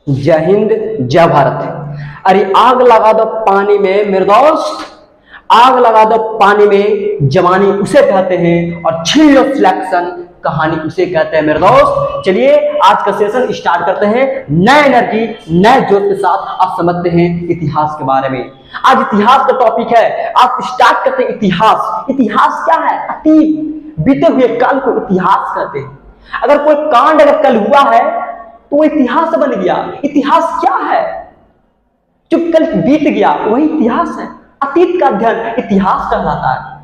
जय हिंद जय भारत। अरे आग लगा दो पानी में मेरे दोस्त, आग लगा दो पानी में, जवानी उसे कहते हैं और छीन लो सिलेक्शन, कहानी उसे कहते हैं मेरे दोस्त। चलिए आज का सेशन स्टार्ट करते हैं नए एनर्जी नए जोश के साथ। आप समझते हैं इतिहास के बारे में। आज इतिहास का टॉपिक है। आप स्टार्ट करते हैं इतिहास। इतिहास क्या है? अतीत बीते हुए काल को इतिहास कहते हैं। अगर कोई कांड अगर कल हुआ है तो वो इतिहास बन गया। इतिहास क्या है? जो कल बीत गया वही इतिहास है। अतीत का अध्ययन इतिहास कहलाता है।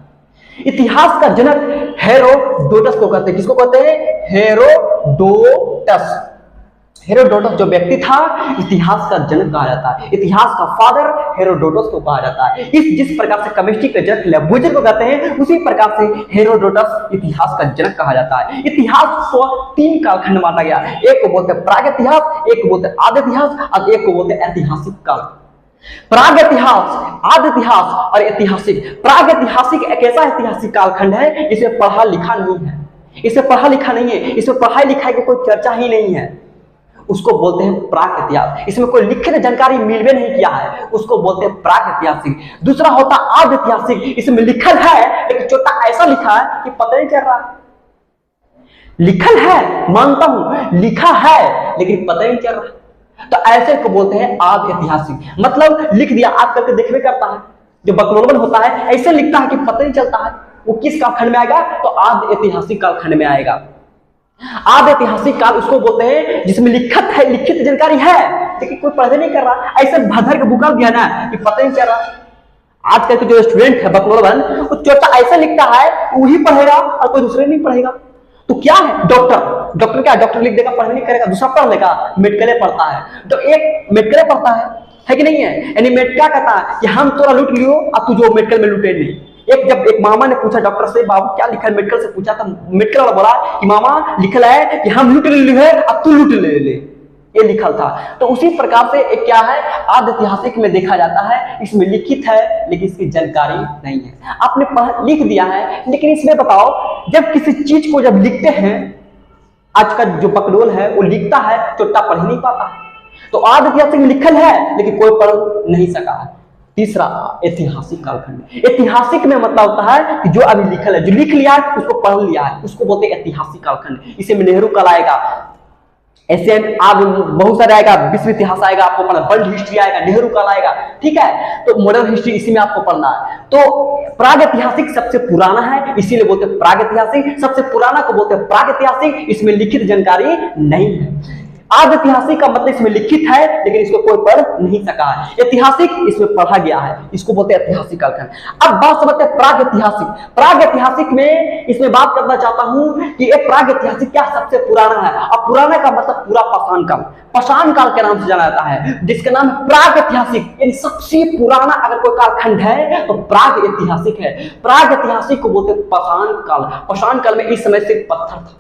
इतिहास का जनक हेरोडोटस को कहते हैं। किसको कहते हैं? हेरोडोटस। हेरोडोटस जो व्यक्ति था इतिहास का जनक कहा जाता है। इतिहास का फादर हेरोडोटस को कहा जाता है। जिस प्रकार से केमिस्ट्री का जनक लेबोरेटरी को कहते हैं, उसी प्रकार से हेरोडोटस इतिहास का जनक कहा जाता है। इतिहास को तीन कालखंड में बांटा गया। एक को बोलते हैं प्राग इतिहास, एक को बोलते हैं आदि इतिहास और एक को बोलते हैं ऐतिहासिक काल। प्राग इतिहास, आदि इतिहास और ऐतिहासिक। प्राग ऐतिहासिक एक ऐसा ऐतिहासिक कालखंड है जिसमें पढ़ा लिखा नहीं है। इसमें पढ़ा लिखा नहीं है, इसमें पढ़ाई लिखाई की कोई चर्चा ही नहीं है। उसको बोलते हैं प्राग इतिहास। इसमें कोई लिखित जानकारी मिलवे नहीं किया है, उसको बोलते हैं प्राग ऐतिहासिक। दूसरा होता आदि ऐतिहासिक। इसमें लिखल है लेकिन छोटा ऐसा लिखा है कि पता नहीं चल रहा है। लिखल है, मानता हूं लिखा है लेकिन पता नहीं चल रहा, तो ऐसे को बोलते हैं आदि ऐतिहासिक। मतलब लिख दिया, आज करके देखने करता है। जो बकलोलबन होता है ऐसे लिखता है कि पता नहीं चलता है वो किस कालखंड में आएगा, तो आदि ऐतिहासिक कालखंड में आएगा। आदि ऐतिहासिक काल उसको बोलते हैं जिसमें लिखत है, लिखित जानकारी है लेकिन कोई पढ़े नहीं कर रहा। ऐसे भदर के बुका दिया ना कि पता नहीं चल रहा। आजकल के जो स्टूडेंट है बकलोलबन, वो छोटा ऐसा लिखता है वही पढ़ेगा और कोई दूसरे नहीं पढ़ेगा। तो क्या है? डॉक्टर। डॉक्टर क्या? डॉक्टर लिख देगा, पढ़ नहीं करेगा, दूसरा पढ़ लेगा। मेडिकल पढ़ता है तो एक मेडिकल पढ़ता है कि नहीं है? यानी मेडिकल क्या कहता है कि हम तोरा लूट लियो अब तू जो मेडिकल में लूटे नहीं। जब एक मामा ने पूछा डॉक्टर से, बाबू क्या लिखा है? मेडिकल से पूछा था, मेडिकल वाला बोला कि मामा लिखल है कि हम लूट ले है अब तू लूट ले। ये लिखल था। तो उसी प्रकार से एक क्या है, आदि ऐतिहासिक में देखा जाता है। इसमें लिखित है लेकिन इसकी जानकारी नहीं है। आपने लिख दिया है लेकिन इसमें बताओ, जब किसी चीज को जब लिखते हैं, आज का जो बकलोल है वो लिखता है, छोटा पढ़ नहीं पाता। तो आदि ऐतिहासिक में लिखल है लेकिन कोई पढ़ नहीं सका है। तीसरा ऐतिहासिक कालखंड। ऐतिहासिक में मतलब होता है कि जो अभी लिखल है, जो लिख लिया है उसको पढ़ लिया है, उसको बोलते हैं ऐतिहासिक कालखंड। इसे में नेहरू काल आएगा, ऐसे आगे बहुत सारे आएगा। विश्व इतिहास आएगा आपको पढ़ना, वर्ल्ड हिस्ट्री आएगा, नेहरू काल आएगा, ठीक है। तो मॉडर्न हिस्ट्री इसी में आपको पढ़ना है। तो प्राग ऐतिहासिक सबसे पुराना है, इसीलिए बोलते हैं प्राग ऐतिहासिक। सबसे पुराना को बोलते हैं प्राग ऐतिहासिक। इसमें लिखित जानकारी नहीं है। आदि ऐतिहासिक का मतलब इसमें लिखित है लेकिन इसको कोई पढ़ नहीं सका है। ऐतिहासिक इसमें पढ़ा गया है, इसको बोलते हैं ऐतिहासिक कालखंड। अब बात समझते हैं प्राग ऐतिहासिक। प्राग ऐतिहासिक में इसमें बात करना चाहता हूं कि ये प्राग ऐतिहासिक क्या सबसे पुराना है। अब पुराना का मतलब पूरा पाषाण काल, पाषाण काल के नाम से जाना जाता है, जिसका नाम प्राग ऐतिहासिक। यानी सबसे पुराना अगर कोई कालखंड है तो प्राग ऐतिहासिक है। प्राग ऐतिहासिक को बोलते हैं पाषाण काल। पाषाण काल में इस समय सिर्फ पत्थर था।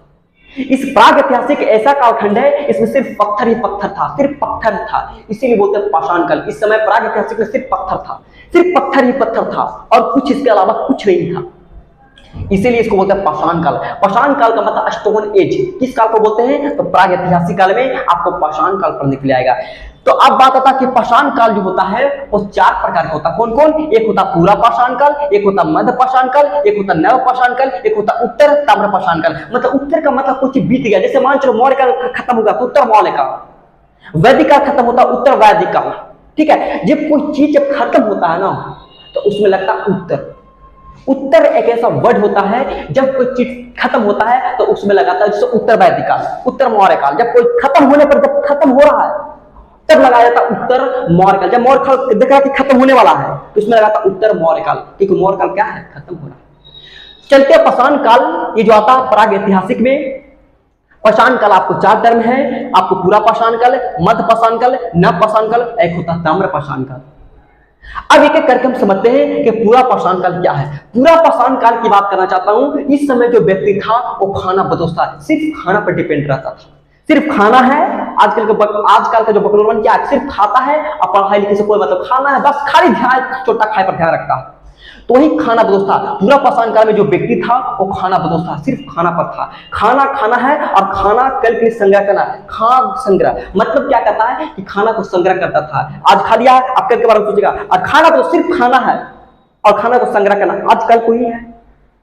इस प्राग ऐतिहासिक ऐसा कालखंड है इसमें सिर्फ पत्थर ही पत्थर था, सिर्फ पत्थर था, इसीलिए बोलते हैं पाषाण काल। इस समय प्राग ऐतिहासिक में सिर्फ पत्थर था, सिर्फ पत्थर ही पत्थर था और कुछ इसके अलावा कुछ नहीं था, इसीलिए इसको बोलते हैं पाषाण काल। पाषाण काल का मतलब स्टोन एज। किस काल को बोलते हैं? तो प्राग ऐतिहासिक काल में आपको पाषाण काल पढ़ने के लिए आएगा। तो अब बात आता है कि पाषाण काल जो होता है वो चार प्रकार का होता है। कौन कौन? एक होता पूरा पाषाण काल, एक होता मध्य पाषाण काल, एक होता नव पाषाण काल, एक होता उत्तर ताम्र पाषाण काल। मतलब उत्तर का मतलब कुछ बीत गया, जैसे मान चलो मौर्य काल खत्म होगा तो उत्तर मौर्य काल, वैदिक काल खत्म होता उत्तर वैदिक काल, ठीक है। जब कोई चीज जब खत्म होता है ना तो उसमें लगता है उत्तर। उत्तर एक ऐसा वर्ड होता है, जब कोई चीज खत्म होता है तो उसमें लगाता है जैसे उत्तर वैदिक काल, उत्तर मौर्य काल। जब कोई खत्म होने पर, जब खत्म हो रहा है तब लगाया जाता उत्तर मौर्य काल। जब मौर्य काल देख रहा कि खत्म होने वाला है तो उसमें लगाता उत्तर मौर्य काल, क्योंकि मौर्य काल क्या है? खत्म हो रहा है। चलते पाषाण काल, ये जो आता है प्राग ऐतिहासिक में। पाषाण काल आपको चार टर्म है, आपको पूरा पाषाण काल, मध्य पाषाण काल, नव पाषाण काल, एक होता ताम्र पाषाण काल। अब एक एक करके हम समझते हैं कि पूरा पाषाण काल क्या है। पूरा पाषाण काल की बात करना चाहता हूं। इस समय जो व्यक्ति था वो खाना बदोश था, सिर्फ खाना पर डिपेंड रहता था, सिर्फ खाना है। आजकल का जो बकलोलबन क्या सिर्फ खाता है और पढ़ाई लिखाई से कोई मतलब, खाना है बस, खाली ध्यान छोटा खाए पर ध्यान रखता है। तो वही खाना बदोश था। पूरा पाषाण काल में जो व्यक्ति था वो खाना बदोश था, सिर्फ खाना पर था। खाना खाना है और खाना कल के लिए संग्रह करना, खाद्य संग्रह मतलब क्या कहता है कि खाना को संग्रह करता था। आज खा लिया, अब कल के बारे में सोचेगा। और खाना तो सिर्फ खाना है और खाना को संग्रह करना। आज कल कोई है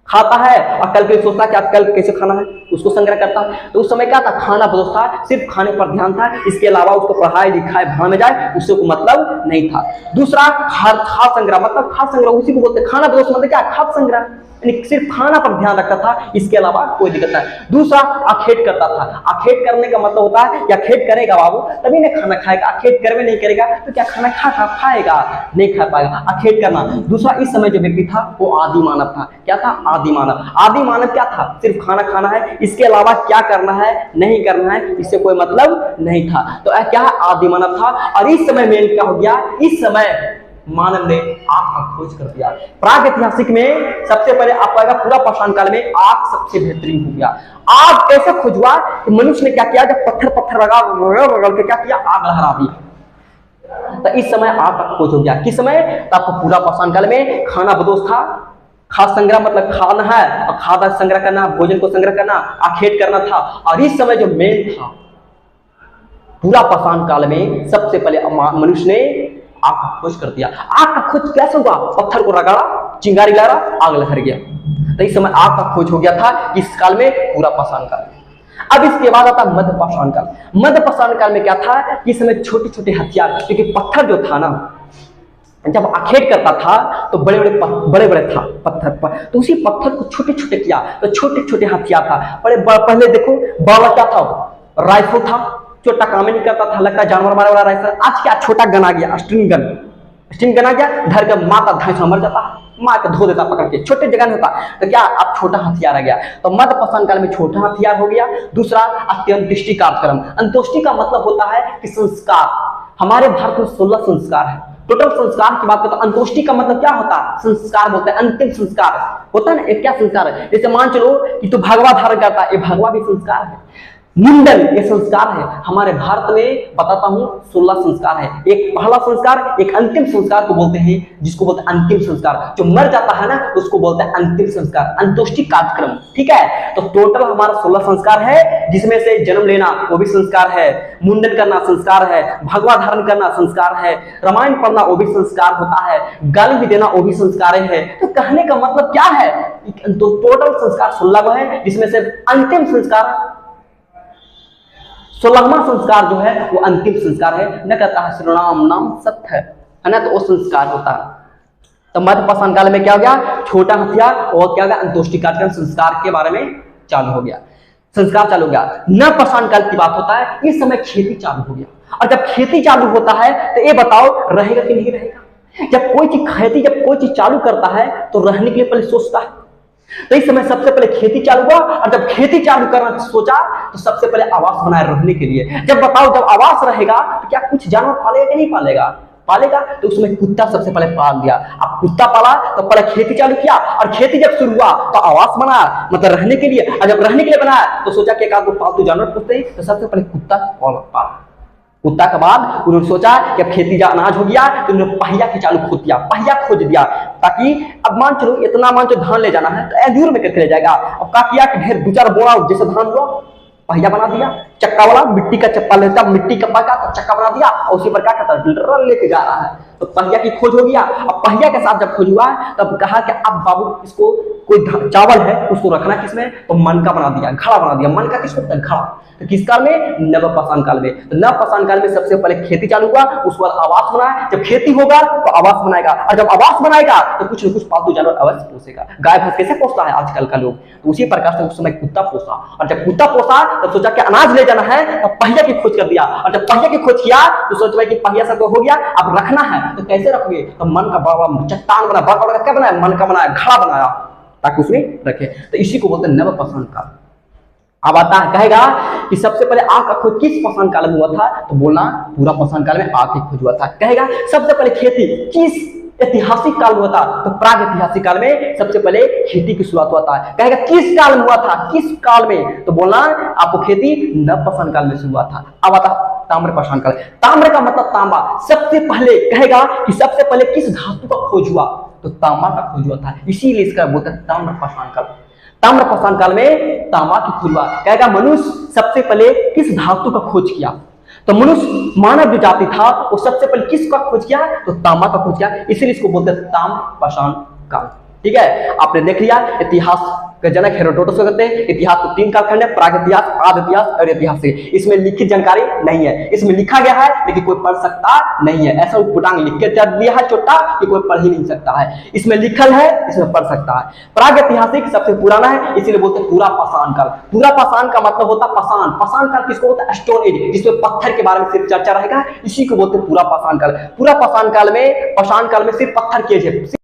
खाता है और कल के लिए सोचता है कि आज कल कैसे खाना है, उसको संग्रह करता है। तो उस समय क्या था, खाना बदोश था, सिर्फ खाने पर ध्यान था। इसके अलावा उसको पढ़ाई लिखाई भाड़ में जाए उससे को मतलब नहीं था। दूसरा खाद्य संग्रह मतलब खाद्य संग्रह उसी को बोलते हैं। खाना बदोश मतलब क्या, खाद्य संग्रह, यानी सिर्फ खाना पर ध्यान रखता था, इसके अलावा कोई दिक्कत नहीं। दूसरा आखेट करता था। आखेट करने का मतलब होता है कि आखेट करेगा बाबू तभी ना खाना खाएगा, आखेट करवे नहीं करेगा तो क्या खाना खाएगा, नहीं खा पाएगा। आखेट करना। दूसरा इस समय जो व्यक्ति था वो आदि मानव था। क्या था, आदि मानव। आदि मानव क्या था, सिर्फ खाना खाना है, इसके अलावा क्या करना है नहीं करना है इससे कोई मतलब नहीं था। तो क्या आदि मानव था। और इस समय में क्या हो गया, इस समय मानव ने आग का खोज कर दिया। प्राग ऐतिहासिक में सबसे पहले आपको आएगा पूरा पाषाण काल में आग सबसे बेहतरीन हो गया। आग कैसे खोज हुआ कि मनुष्य ने क्या किया, जब पत्थर रगड़ के क्या किया, आग लहरा दी। तो इस समय आग का खोज हो गया। किस समय, तो आपको पूरा पाषाण काल में खाना बदोश था, खाद्य संग्रह मतलब खाना है और खाद्य संग्रह करना, भोजन को संग्रह करना, आखेट करना था। और इस समय जो मेन था पूरा पाषाण काल में सबसे पहले मनुष्य ने आग का खोज कर दिया। आग का खोज कैसे हुआ, पत्थर को रगड़ा, चिंगारी लगा, आग लहर गया। तो इस समय आग का खोज हो गया था इस काल में, पूरा पाषाण काल में। अब इसके बाद आता मध्य पाषाण काल। मध्य पाषाण काल में क्या था कि इस समय छोटे छोटे हथियार, क्योंकि पत्थर जो था ना जब आखेट करता था तो बड़े बड़े था पत्थर पर, तो उसी पत्थर को छोटे छोटे किया तो छोटे छोटे हथियार था। पहले देखो बड़ा क्या था, राइफल था, छोटा काम ही नहीं करता था, लगता जानवर मारे वाला राइफल। आज क्या छोटा गन आ गया, स्ट्रिंग गन आ गया, धर कर माता धांसा मर जाता, मार के धो देता पकड़ के, छोटे जगह में होता। तो क्या अब छोटा हथियार आ गया। तो मध्य पाषाण काल में छोटा हथियार हो गया। दूसरा अंत्येष्टि कार्यक्रम। अंत्येष्टि का मतलब होता है कि संस्कार। हमारे भारत में 16 संस्कार है टोटल। संस्कार की बात करें तो अंत्येष्टि का मतलब क्या होता है, संस्कार बोलते हैं, अंतिम संस्कार होता है ना। एक क्या संस्कार है, जैसे मान चलो कि तू भगवा धारण करता है, ये भगवा भी संस्कार है। मुंडन ये संस्कार है। हमारे भारत में बताता हूं 16 संस्कार है। एक पहला संस्कार, एक अंतिम संस्कार को बोलते हैं, जिसको बोलते हैं अंतिम संस्कार। जो मर जाता है ना उसको बोलते हैं अंतिम संस्कार, अंत्येष्टि कार्यक्रम। ठीक है, तो टोटल हमारा 16 संस्कार है, जिसमें से जन्म लेना वो भी संस्कार है, मुंडन करना संस्कार है, भगवा धारण करना संस्कार है, रामायण पढ़ना वो भी संस्कार होता है, गाली भी देना वो भी संस्कार है। तो कहने का मतलब क्या है, तो टोटल संस्कार 16 है, जिसमें से अंतिम संस्कार 16वां संस्कार जो है वो अंतिम संस्कार है। न कहता है श्री राम नाम सत्य है ना, तो वो संस्कार होता है। तो मध्य पाषाण काल में क्या हो गया, छोटा हथियार और क्या हो गया, अंत्येष्टि कार्यक्रम संस्कार के बारे में चालू हो गया, संस्कार चालू हो गया। नव पाषाण काल की बात होता है, इस समय खेती चालू हो गया। और जब खेती चालू होता है तो ये बताओ रहेगा कि नहीं रहेगा। जब कोई चीज चालू करता है तो रहने के लिए पहले सोचता है। तो इस समय सबसे पहले खेती चालू हुआ, और जब खेती चालू करना सोचा तो सबसे पहले आवास बनाए रहने के लिए। जब बताओ जब आवास रहेगा तो क्या कुछ जानवर पालेगा कि नहीं पालेगा, तो उसमें कुत्ता सबसे पहले पाल दिया। अब कुत्ता पाला तो पहले खेती चालू किया, और खेती जब शुरू हुआ तो आवास बनाया मतलब रहने के लिए। और जब रहने के लिए बनाया तो सोचा कि एक आध पालतू जानवर पूछते ही, तो सबसे पहले कुत्ता पाला। कुत्ता के बाद उन्होंने सोचा कि अब खेती अनाज हो गया तो उन्होंने पहिया की चालू पहिया खोज दिया, ताकि अब मान चलो इतना मान चलो धान ले जाना है तो दूर में करके ले जाएगा। अब क्या किया कि ढेर 2-4 बोरा जैसे धान हुआ पहिया बना दिया, चक्का वाला मिट्टी का चप्पा लेता, मिट्टी का पका तो चक्का बना दिया, और उसी पर क्या करता लेके जा रहा है। तो पहिया की खोज हो गया। अब पहिया के साथ जब खोज हुआ तब कहा कि अब बाबू इसको कोई चावल है उसको रखना किसमें, तो मन का बना दिया, घड़ा बना दिया। मन का किसको, घड़ा। तो किस काल में, नव पाषाण काल में। तो नव पाषाण काल में सबसे पहले खेती चालू हुआ, उसके बाद आवास बनाया। जब खेती होगा तो आवास बनाएगा, और जब आवास बनाएगा तो कुछ न कुछ पालतू जानवर अवश्य पोसेगा। गाय भैंस कैसे पोसता है आजकल का लोग, तो उसी प्रकार से उस समय कुत्ता पोसा। और जब कुत्ता पोसा तब सोचा कि अनाज ले जाना है तो पहिया की खोज कर दिया। और जब पहिया की खोज किया तो सोच रहे कि पहिया से तो हो गया, अब रखना है तो कैसे रखोगे, तो मन का बड़ा चट्टान बना, बड़ा क्या बनाया, मन का बनाया, घड़ा बनाया, ताकि उसमें रखे। तो इसी को बोलते हैं नव पाषाण काल। अब आता है कहेगा कि सबसे पहले आग का खोज किस पाषाण काल में हुआ था, तो बोलना पूरा पाषाण काल में आग की खोज हुआ था। कहेगा सबसे पहले खेती किस ऐतिहासिक काल में हुआ था, तो प्राग ऐतिहासिक काल में सबसे पहले खेती की शुरुआत हुआ था। कहेगा किस काल में हुआ था, किस काल में, तो बोलना आपको खेती नव पाषाण काल में शुरू हुआ था। अब आता ताम्र पाषाण काल। ताम्र का मतलब तांबा। सबसे पहले कहेगा कि सबसे पहले किस धातु का खोज हुआ, तो तांबा का खोज हुआ था, इसीलिए इसका बोलते हैं ताम्र पाषाण काल। ताम्र पाषाण काल में तांबा की खोज हुआ। कहेगा मनुष्य सबसे पहले किस धातु का खोज किया, तो मनुष्य मानव जो जाति था वो सबसे पहले किसका खोज किया, तो तांबा का खोज किया, इसीलिए इसको बोलते हैं ताम्र पाषाण काल। ठीक है, आपने देख लिया इतिहास का जनक हेरोडोटस को कहते हैं। इतिहास को 3 कालखंड है, प्राग इतिहास, आदि इतिहास और ऐतिहासिक। इसमें लिखित जानकारी नहीं है, इसमें लिखा गया है लेकिन कोई पढ़ सकता नहीं है। ऐसा उटपुटांग लिख के दिया है छोटा कि कोई पढ़ ही नहीं सकता है, इसमें लिखल है, इसमें पढ़ सकता है। प्राग ऐतिहासिक सबसे पुराना है, इसीलिए बोलते हैं पूरा पाषाण काल। पूरा पाषाण का मतलब होता है पाषाण। पाषाण काल किसको होता है, स्टोन एज, जिसमें पत्थर के बारे में सिर्फ चर्चा रहेगा, इसी को बोलते हैं पूरा पाषाण काल। पूरा पाषाण काल में सिर्फ पत्थर की एज है।